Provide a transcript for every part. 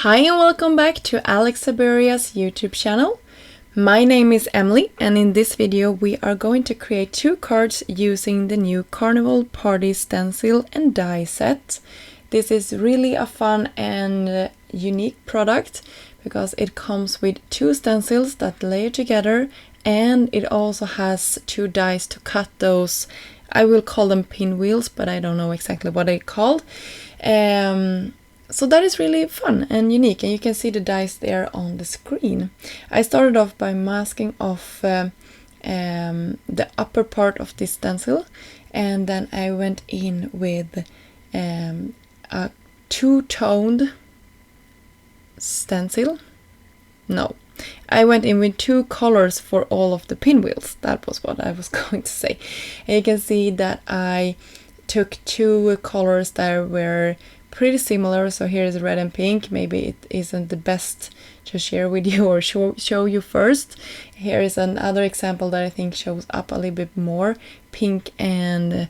Hi and welcome back to Alex Saberia's YouTube channel. My name is Emelie and in this video we are going to create two cards using the new Carnival Party Stencil and die set. This is really a fun and unique product because it comes with two stencils that layer together, and it also has two dies to cut those. I will call them pinwheels, but I don't know exactly what they're called. So that is really fun and unique, and you can see the dice there on the screen. I started off by masking off the upper part of this stencil, and then I went in with a two-toned stencil. No, I went in with two colors for all of the pinwheels. That was what I was going to say. And you can see that I took two colors that were pretty similar. So here is red and pink. Maybe it isn't the best to share with you or show you first. Here is another example that I think shows up a little bit more. Pink, and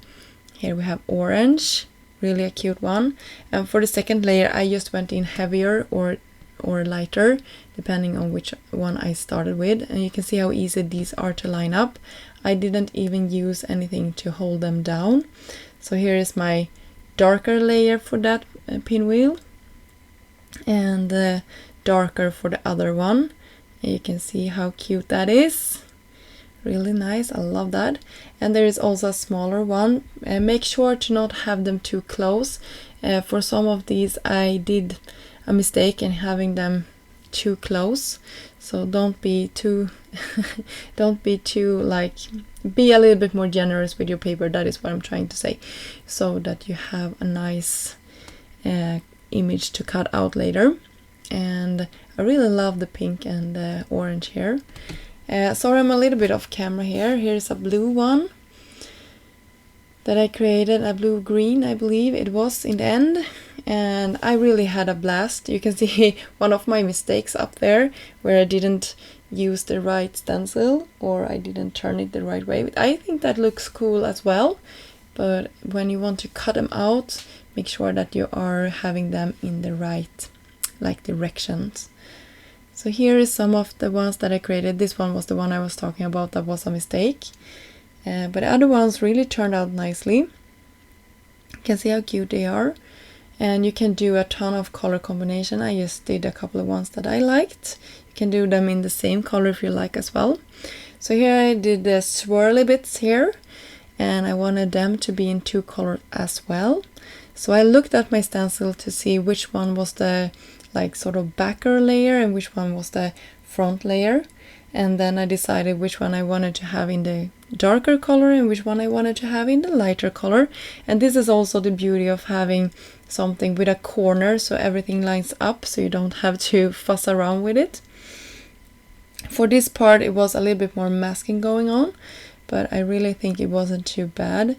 here we have orange. Really a cute one. And for the second layer I just went in heavier or lighter, depending on which one I started with. And you can see how easy these are to line up. I didn't even use anything to hold them down. So here is my darker layer for that pinwheel, and darker for the other one. And you can see how cute that is. Really nice, I love that. And there is also a smaller one. Make sure to not have them too close. For some of these I did a mistake in having them too close, so don't be too like, be a little bit more generous with your paper. That is what I'm trying to say, so that you have a nice image to cut out later. And I really love the pink and the orange here. Sorry, I'm a little bit off camera here. Here's a blue one that I created, a blue-green, I believe it was in the end, and I really had a blast. You can see one of my mistakes up there where I didn't use the right stencil, or I didn't turn it the right way. I think that looks cool as well, but when you want to cut them out, make sure that you are having them in the right directions. So here is some of the ones that I created. This one was the one I was talking about that was a mistake. But the other ones really turned out nicely. You can see how cute they are. And you can do a ton of color combination. I just did a couple of ones that I liked. You can do them in the same color if you like as well. So here I did the swirly bits here, and I wanted them to be in two colors as well. So I looked at my stencil to see which one was the sort of backer layer and which one was the front layer. And then I decided which one I wanted to have in the darker color and which one I wanted to have in the lighter color. And this is also the beauty of having something with a corner, so everything lines up, so you don't have to fuss around with it. For this part it was a little bit more masking going on, but I really think it wasn't too bad. You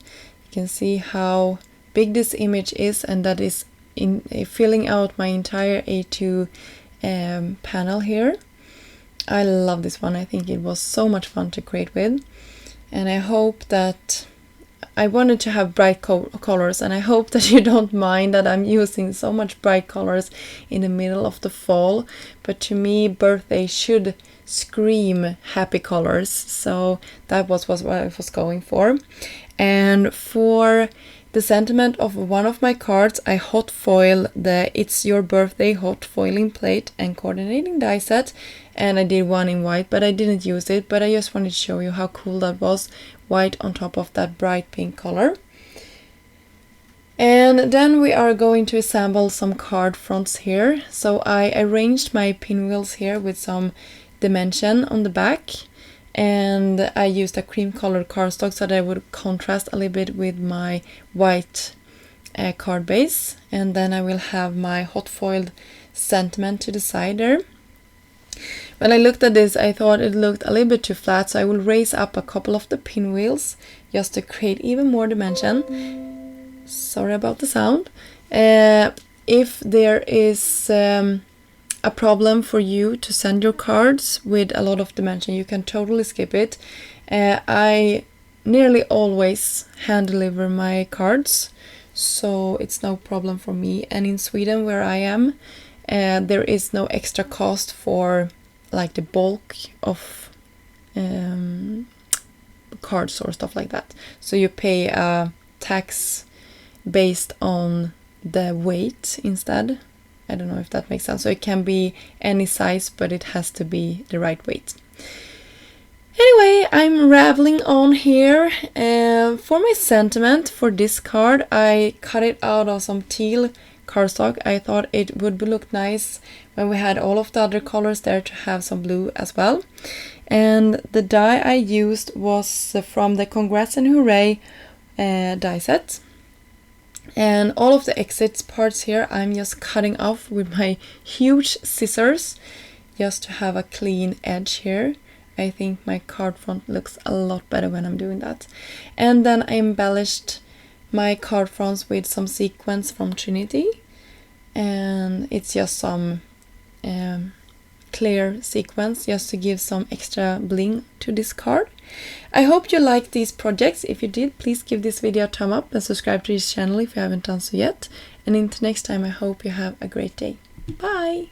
can see how big this image is, and that is in filling out my entire A2 panel here. I love this one. I think it was so much fun to create with, and I hope that I wanted to have bright colors, and I hope that you don't mind that I'm using so much bright colors in the middle of the fall. But to me, birthday should scream happy colors, so that was what I was going for. And for the sentiment of one of my cards, I hot foil the It's Your Birthday hot foiling plate and coordinating die set, and I did one in white, but I didn't use it, but I just wanted to show you how cool that was, white on top of that bright pink color. And then we are going to assemble some card fronts here. So I arranged my pinwheels here with some dimension on the back, and I used a cream colored cardstock so that I would contrast a little bit with my white card base. And then I will have my hot foiled sentiment to the side there. When I looked at this, I thought it looked a little bit too flat, so I will raise up a couple of the pinwheels just to create even more dimension. Sorry about the sound. If there is a problem for you to send your cards with a lot of dimension, you can totally skip it. I nearly always hand deliver my cards, so it's no problem for me. And in Sweden, where I am, there is no extra cost for like the bulk of cards or stuff like that. So you pay a tax based on the weight instead. I don't know if that makes sense. So it can be any size, but it has to be the right weight. Anyway, I'm rambling on here. For my sentiment for this card, I cut it out of some teal cardstock. I thought it would look nice when we had all of the other colors there to have some blue as well. And the die I used was from the Congrats and Hooray die set. And all of the exit parts here I'm just cutting off with my huge scissors just to have a clean edge here. I think my card front looks a lot better when I'm doing that. And then I embellished my card fronts with some sequins from Trinity. And it's just some clear sequins just to give some extra bling to this card. I hope you liked these projects. If you did, please give this video a thumb up and subscribe to this channel if you haven't done so yet. And until next time, I hope you have a great day. Bye!